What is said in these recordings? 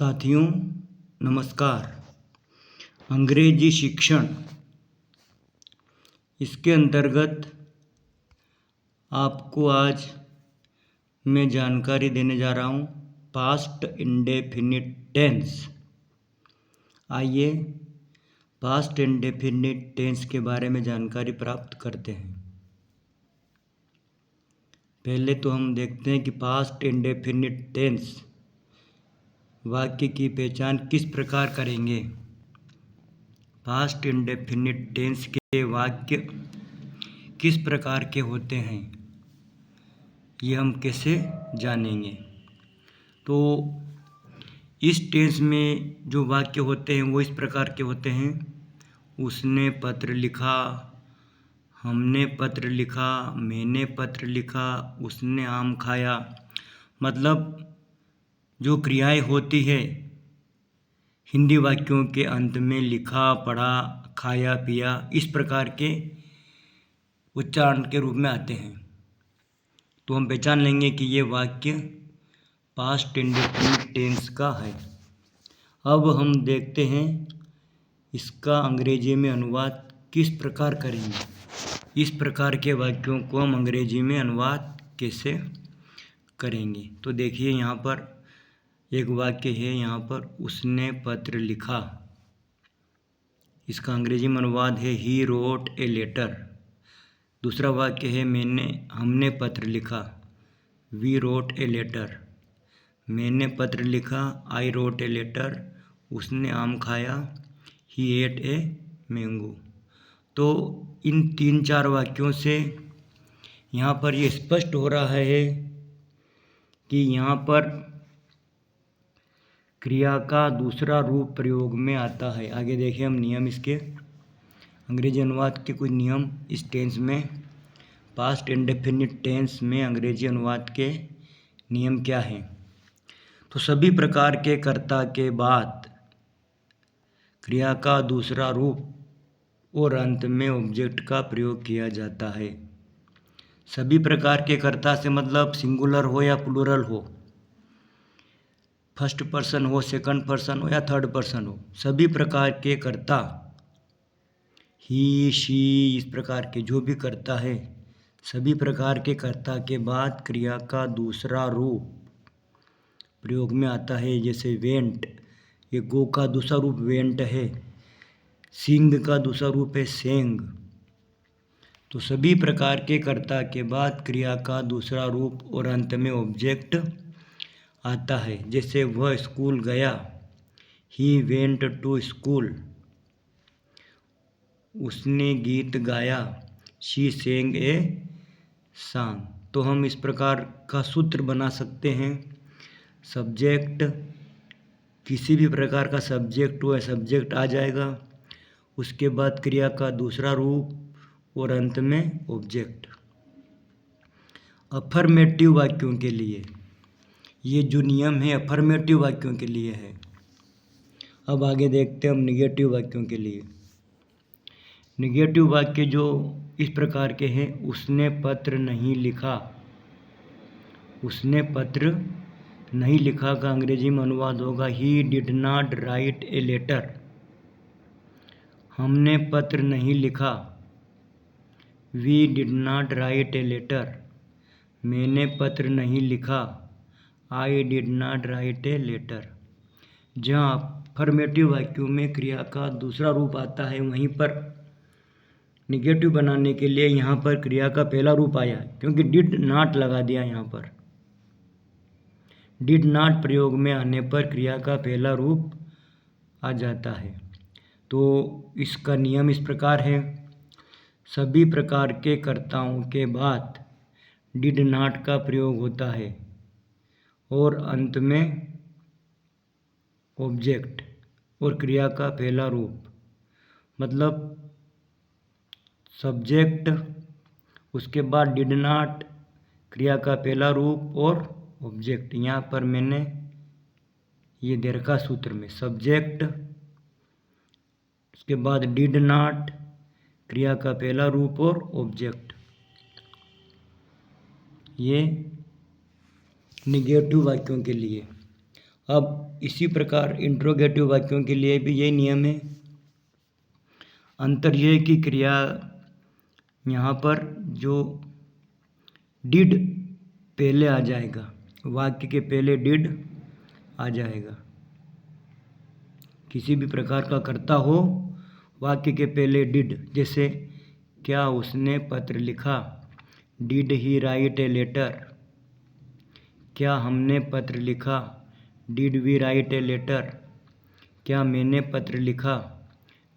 साथियों नमस्कार। अंग्रेजी शिक्षण इसके अंतर्गत आपको आज मैं जानकारी देने जा रहा हूँ पास्ट इंडेफिनिट टेंस। आइए पास्ट इंडेफिनिट टेंस के बारे में जानकारी प्राप्त करते हैं। पहले तो हम देखते हैं कि पास्ट इंडेफिनिट टेंस वाक्य की पहचान किस प्रकार करेंगे। पास्ट इंडेफिनिट टेंस के वाक्य किस प्रकार के होते हैं ये हम कैसे जानेंगे। तो इस टेंस में जो वाक्य होते हैं वो इस प्रकार के होते हैं। उसने पत्र लिखा, हमने पत्र लिखा, मैंने पत्र लिखा, उसने आम खाया। मतलब जो क्रियाएं होती है हिंदी वाक्यों के अंत में लिखा, पढ़ा, खाया, पिया इस प्रकार के उच्चारण के रूप में आते हैं। तो हम पहचान लेंगे कि ये वाक्य पास्ट इंडेफिनिट टेंस का है। अब हम देखते हैं इसका अंग्रेजी में अनुवाद किस प्रकार करेंगे। इस प्रकार के वाक्यों को हम अंग्रेजी में अनुवाद कैसे करेंगे। तो देखिए यहाँ पर एक वाक्य है, यहाँ पर उसने पत्र लिखा। इसका अंग्रेजी में अनुवाद है ही रोट ए लेटर। दूसरा वाक्य है हमने पत्र लिखा, वी रोट ए लेटर। मैंने पत्र लिखा, आई रोट ए लेटर। उसने आम खाया, ही एट ए मैंगो। तो इन 3-4 वाक्यों से यहाँ पर ये स्पष्ट हो रहा है कि यहाँ पर क्रिया का दूसरा रूप प्रयोग में आता है। आगे देखिए हम नियम इसके अंग्रेजी अनुवाद के कुछ नियम इस टेंस में, पास्ट इंडेफिनिट टेंस में अंग्रेजी अनुवाद के नियम क्या हैं। तो सभी प्रकार के कर्ता के बाद क्रिया का दूसरा रूप और अंत में ऑब्जेक्ट का प्रयोग किया जाता है। सभी प्रकार के कर्ता से मतलब सिंगुलर हो या प्लूरल हो, फर्स्ट पर्सन हो, सेकंड पर्सन हो या थर्ड पर्सन हो, सभी प्रकार के कर्ता ही, शी इस प्रकार के जो भी कर्ता है, सभी प्रकार के कर्ता के बाद क्रिया का दूसरा रूप प्रयोग में आता है। जैसे वेंट, ये गो का दूसरा रूप वेंट है। सिंग का दूसरा रूप है सेंग। तो सभी प्रकार के कर्ता के बाद क्रिया का दूसरा रूप और अंत में ऑब्जेक्ट आता है। जैसे वह स्कूल गया, ही वेंट टू स्कूल। उसने गीत गाया, शी सेंग ए सॉन्ग। तो हम इस प्रकार का सूत्र बना सकते हैं। सब्जेक्ट, किसी भी प्रकार का सब्जेक्ट हो, सब्जेक्ट आ जाएगा, उसके बाद क्रिया का दूसरा रूप और अंत में ऑब्जेक्ट। अफर्मेटिव वाक्यों के लिए ये जो नियम है अफर्मेटिव वाक्यों के लिए है। अब आगे देखते हैं हम निगेटिव वाक्यों के लिए। निगेटिव वाक्य जो इस प्रकार के हैं, उसने पत्र नहीं लिखा। उसने पत्र नहीं लिखा का अंग्रेजी में अनुवाद होगा ही did not write a letter. हमने पत्र नहीं लिखा, we did not write a letter. मैंने पत्र नहीं लिखा, I did not write a letter. जहाँ अफर्मेटिव वाक्यों में क्रिया का दूसरा रूप आता है, वहीं पर निगेटिव बनाने के लिए यहाँ पर क्रिया का पहला रूप आया, क्योंकि डिड नॉट लगा दिया। यहाँ पर डिड नॉट प्रयोग में आने पर क्रिया का पहला रूप आ जाता है। तो इसका नियम इस प्रकार है, सभी प्रकार के कर्ताओं के बाद डिड नॉट का प्रयोग होता है और अंत में ऑब्जेक्ट और क्रिया का पहला रूप। मतलब सब्जेक्ट, उसके बाद डिड नॉट, क्रिया का पहला रूप और ऑब्जेक्ट। यहाँ पर मैंने ये दे रखा सूत्र में, सब्जेक्ट, उसके बाद डिड नॉट, क्रिया का पहला रूप और ऑब्जेक्ट। ये निगेटिव वाक्यों के लिए। अब इसी प्रकार इंट्रोगेटिव वाक्यों के लिए भी यही नियम है। अंतर यह है कि क्रिया यहाँ पर जो डिड पहले आ जाएगा, वाक्य के पहले डिड आ जाएगा। किसी भी प्रकार का कर्ता हो, वाक्य के पहले डिड, जैसे क्या उसने पत्र लिखा, did he write a letter. क्या हमने पत्र लिखा, did we write a letter. क्या मैंने पत्र लिखा,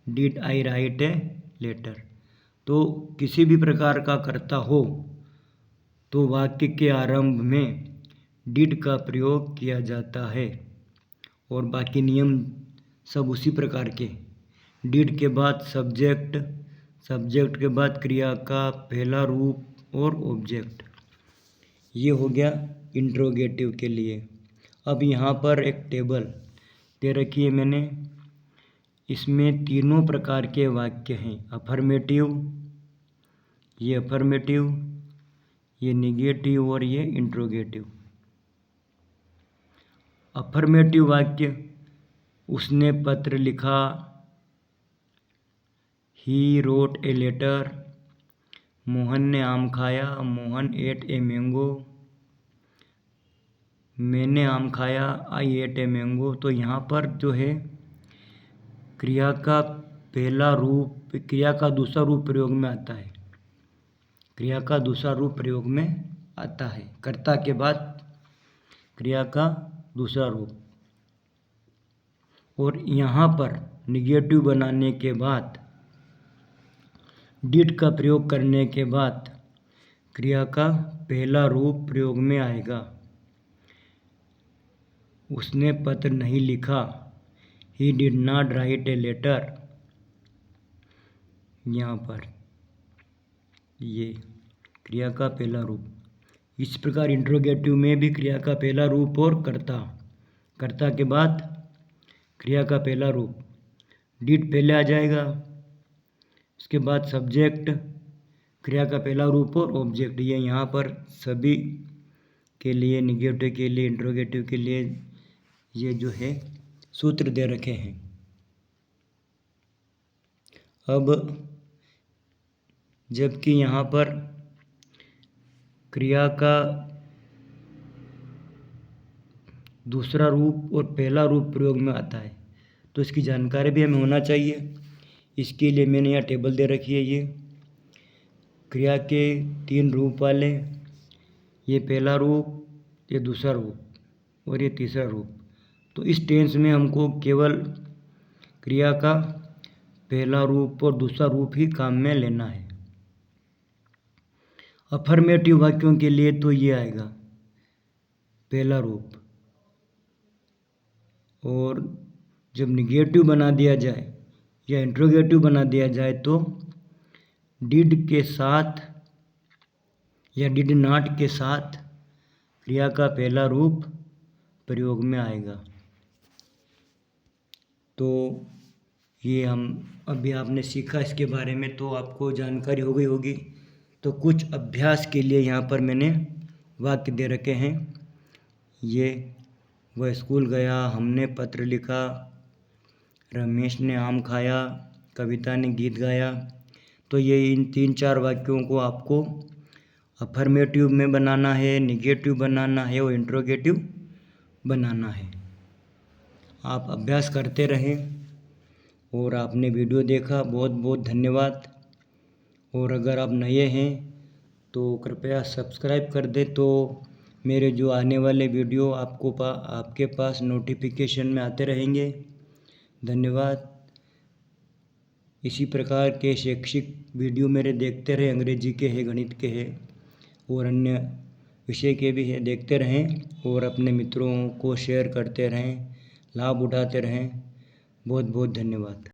did I write a letter. तो किसी भी प्रकार का कर्ता हो तो वाक्य के आरंभ में डिड का प्रयोग किया जाता है, और बाकी नियम सब उसी प्रकार के। डिड के बाद सब्जेक्ट, सब्जेक्ट के बाद क्रिया का पहला रूप और ऑब्जेक्ट। ये हो गया इंट्रोगेटिव के लिए। अब यहाँ पर एक टेबल दे रखी है मैंने, इसमें तीनों प्रकार के वाक्य हैं। अफर्मेटिव, ये अफर्मेटिव, ये निगेटिव और ये इंट्रोगेटिव। अफर्मेटिव वाक्य, उसने पत्र लिखा, he wrote a letter. Mohan ने आम खाया, मोहन एट ए मैंगो। मैंने आम खाया, आई एट ए मैंगो। तो यहाँ पर जो है क्रिया का पहला रूप, क्रिया का दूसरा रूप प्रयोग में आता है। क्रिया का दूसरा रूप प्रयोग में आता है, कर्ता के बाद क्रिया का दूसरा रूप। और यहाँ पर निगेटिव बनाने के बाद, डिड का प्रयोग करने के बाद क्रिया का पहला रूप प्रयोग में आएगा। उसने पत्र नहीं लिखा, he did not write a letter. यहाँ पर ये क्रिया का पहला रूप। इस प्रकार इंट्रोगेटिव में भी क्रिया का पहला रूप और कर्ता, कर्ता के बाद क्रिया का पहला रूप, डिड पहले आ जाएगा, उसके बाद सब्जेक्ट, क्रिया का पहला रूप और ऑब्जेक्ट। ये यहाँ पर सभी के लिए, निगेटिव के लिए, इंट्रोगेटिव के लिए ये जो है सूत्र दे रखे हैं। अब जबकि यहाँ पर क्रिया का दूसरा रूप और पहला रूप प्रयोग में आता है, तो इसकी जानकारी भी हमें होना चाहिए। इसके लिए मैंने यहाँ टेबल दे रखी है। ये क्रिया के 3 रूप वाले, ये पहला रूप, ये दूसरा रूप और ये तीसरा रूप। तो इस टेंस में हमको केवल क्रिया का पहला रूप और दूसरा रूप ही काम में लेना है। अफर्मेटिव वाक्यों के लिए तो ये आएगा पहला रूप, और जब निगेटिव बना दिया जाए या इंट्रोगेटिव बना दिया जाए तो डिड के साथ या डिड नॉट के साथ क्रिया का पहला रूप प्रयोग में आएगा। तो ये हम अभी आपने सीखा इसके बारे में, तो आपको जानकारी हो गई होगी। तो कुछ अभ्यास के लिए यहाँ पर मैंने वाक्य दे रखे हैं। ये वह स्कूल गया, हमने पत्र लिखा, रमेश ने आम खाया, कविता ने गीत गाया। तो ये इन 3-4 वाक्यों को आपको अफर्मेटिव में बनाना है, निगेटिव बनाना है और इंट्रोगेटिव बनाना है। आप अभ्यास करते रहें। और आपने वीडियो देखा, बहुत बहुत धन्यवाद। और अगर आप नए हैं तो कृपया सब्सक्राइब कर दें, तो मेरे जो आने वाले वीडियो आपके पास नोटिफिकेशन में आते रहेंगे। धन्यवाद। इसी प्रकार के शैक्षिक वीडियो मेरे देखते रहें, अंग्रेजी के हैं, गणित के हैं और अन्य विषय के भी हैं, देखते रहें और अपने मित्रों को शेयर करते रहें, लाभ उठाते रहें। बहुत बहुत धन्यवाद।